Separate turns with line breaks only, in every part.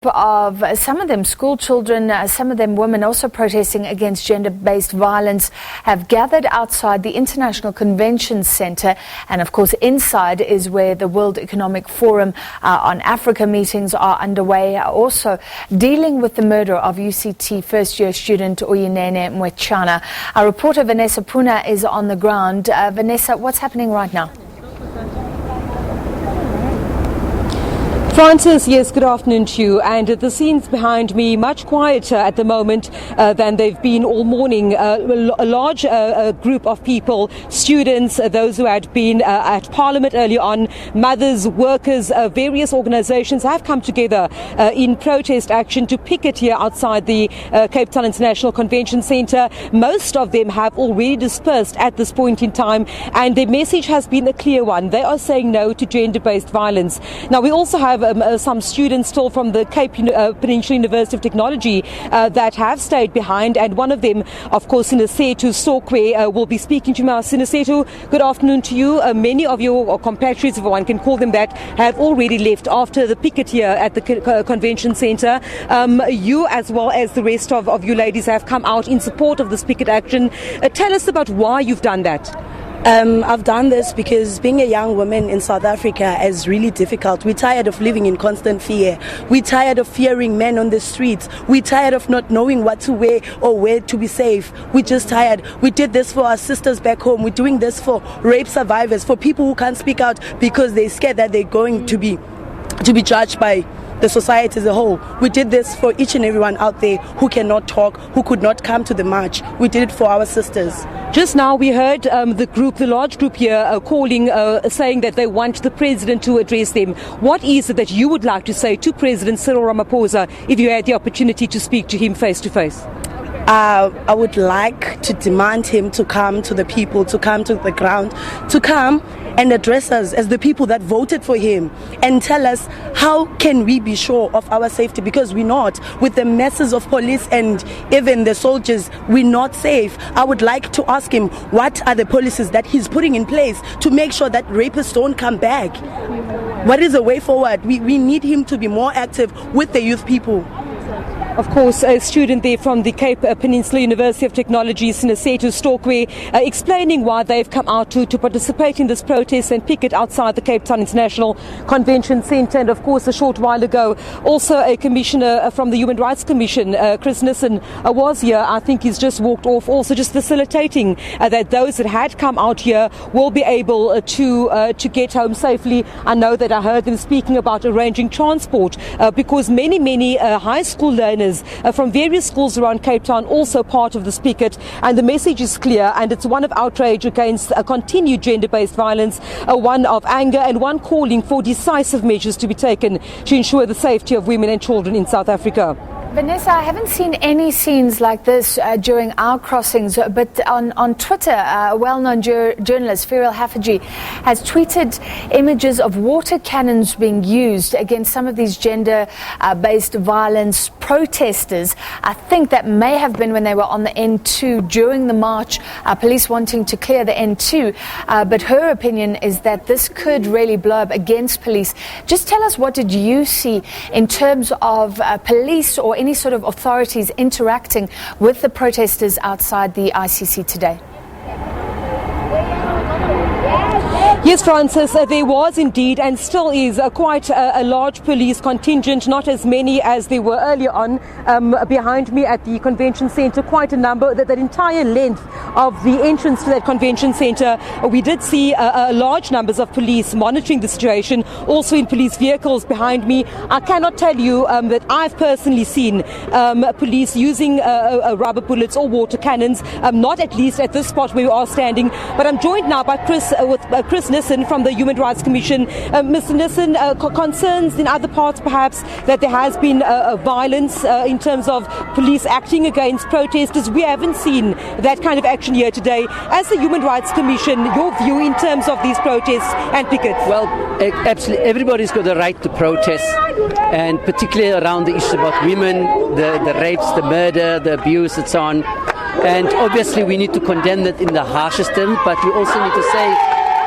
Of some of them school children, some of them women also protesting against gender-based violence have gathered outside the International Convention Centre, and of course inside is where the World Economic Forum on Africa meetings are underway, also dealing with the murder of UCT first-year student Uyinene Mrwetyana. Our reporter Vanessa Poonah is on the ground. Vanessa, what's happening right now?
Francis, yes, good afternoon to you. And the scenes behind me much quieter at the moment than they've been all morning. A large group of people, students, those who had been at Parliament earlier on, mothers, workers, various organisations have come together in protest action to picket here outside the Cape Town International Convention Centre. Most of them have already dispersed at this point in time, and their message has been a clear one. They are saying no to gender-based violence. Now, we also have some students still from the Cape Peninsula University of Technology that have stayed behind, and one of them, of course, Sinesetu Sokwe, will be speaking to me. Sinesetu, good afternoon to you. Many of your compatriots, if one can call them that, have already left after the picket here at the convention centre. You, as well as the rest of you ladies, have come out in support of this picket action. Tell us about why you've done that.
I've done this because being a young woman in South Africa is really difficult. We're tired of living in constant fear. We're tired of fearing men on the streets. We're tired of not knowing what to wear or where to be safe. We're just tired. We did this for our sisters back home. We're doing this for rape survivors, for people who can't speak out because they're scared that they're going to be judged by the society as a whole. We did this for each and everyone out there who cannot talk, who could not come to the march. We did it for our sisters.
Just now we heard the large group here calling, saying that they want the president to address them. What is it that you would like to say to President Cyril Ramaphosa if you had the opportunity to speak to him face to face?
I would like to demand him to come to the people, to come to the ground, to come and address us as the people that voted for him and tell us how can we be sure of our safety, because we're not. With the masses of police and even the soldiers, we're not safe. I would like to ask him what are the policies that he's putting in place to make sure that rapists don't come back. What is the way forward? We need him to be more active with the youth people.
Of course, a student there from the Cape Peninsula University of Technology, Sinesetu Sokwe, explaining why they've come out to participate in this protest and picket outside the Cape Town International Convention Centre. And of course, a short while ago, also a commissioner from the Human Rights Commission, Chris Nissen, was here. I think he's just walked off, also just facilitating that those that had come out here will be able to get home safely. I know that I heard them speaking about arranging transport because many high school learners from various schools around Cape Town also part of this picket, and the message is clear, and it's one of outrage against continued gender-based violence, one of anger, and one calling for decisive measures to be taken to ensure the safety of women and children in South Africa.
Vanessa, I haven't seen any scenes like this during our crossings, but on Twitter, a well-known journalist, Feral Hafaji, has tweeted images of water cannons being used against some of these gender-based violence protesters. I think that may have been when they were on the N2 during the march, police wanting to clear the N2, but her opinion is that this could really blow up against police. Just tell us, what did you see in terms of police or any sort of authorities interacting with the protesters outside the ICC today?
Yes, Francis, there was indeed and still is quite a large police contingent, not as many as there were earlier on. Behind me at the convention centre, quite a number, that entire length of the entrance to that convention centre, we did see large numbers of police monitoring the situation, also in police vehicles behind me. I cannot tell you that I've personally seen police using rubber bullets or water cannons, not at least at this spot where we are standing. But I'm joined now by Chris Nissen from the Human Rights Commission. Mr. Nissen, concerns in other parts perhaps that there has been violence in terms of police acting against protesters. We haven't seen that kind of action here today. As the Human Rights Commission, your view in terms of these protests and pickets?
Well, absolutely, everybody's got the right to protest, and particularly around the issues about women, the rapes, the murder, the abuse and so on. And obviously we need to condemn that in the harshest terms, but we also need to say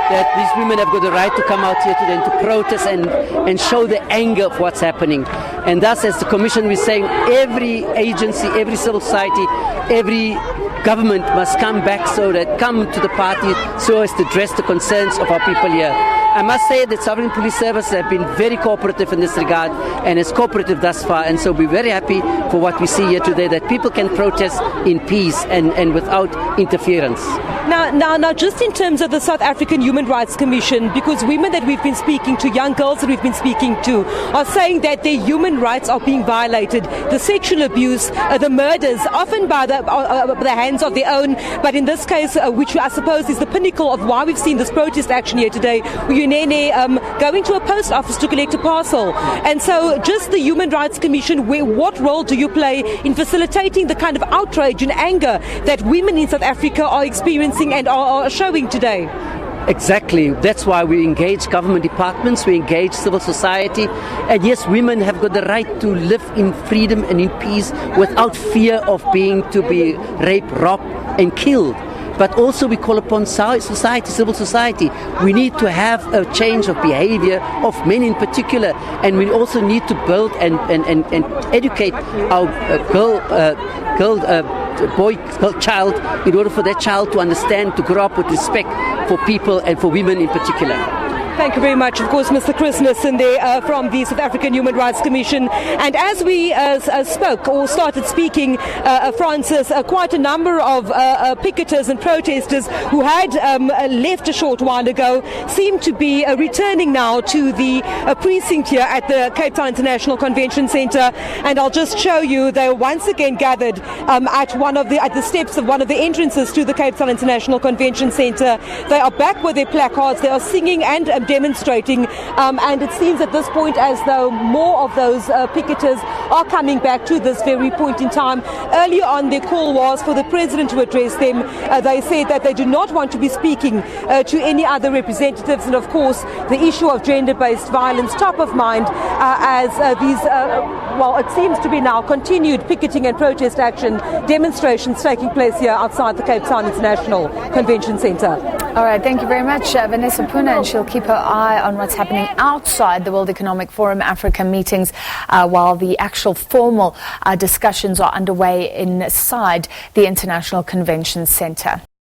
that these women have got the right to come out here today and to protest and show the anger of what's happening. And thus, as the Commission was saying, every agency, every civil society, every government must come back come to the party so as to address the concerns of our people here. I must say that Sovereign Police Service have been very cooperative in this regard and is cooperative thus far, and so we're very happy for what we see here today, that people can protest in peace and without interference.
Now, just in terms of the South African Human Rights Commission, because women that we've been speaking to, young girls that we've been speaking to, are saying that their human rights are being violated. The sexual abuse, the murders, often by the hands of their own, but in this case, which I suppose is the pinnacle of why we've seen this protest action here today, Uyinene going to a post office to collect a parcel. And so just the Human Rights Commission, what role do you play in facilitating the kind of outrage and anger that women in South Africa are experiencing and are showing today?
Exactly. That's why we engage government departments, we engage civil society. And yes, women have got the right to live in freedom and in peace without fear of to be raped, robbed and killed. But also we call upon society, civil society. We need to have a change of behavior of men in particular, and we also need to build and educate our child in order for that child to understand, to grow up with respect for people and for women in particular.
Thank you very much. Of course, Mr. Chris Nissen there from the South African Human Rights Commission. And as we spoke or started speaking, Francis, quite a number of picketers and protesters who had left a short while ago seem to be returning now to the precinct here at the Cape Town International Convention Centre. And I'll just show you, they were once again gathered at the steps of one of the entrances to the Cape Town International Convention Centre. They are back with their placards. They are singing and demonstrating, and it seems at this point as though more of those picketers are coming back to this very point in time. Earlier on, their call was for the President to address them. They said that they do not want to be speaking to any other representatives, and of course the issue of gender-based violence top of mind as these it seems to be now continued picketing and protest action demonstrations taking place here outside the Cape Town International Convention Centre.
All right, thank you very much, Vanessa Poonah, and she'll keep her eye on what's happening outside the World Economic Forum Africa meetings while the actual formal discussions are underway inside the International Convention Centre.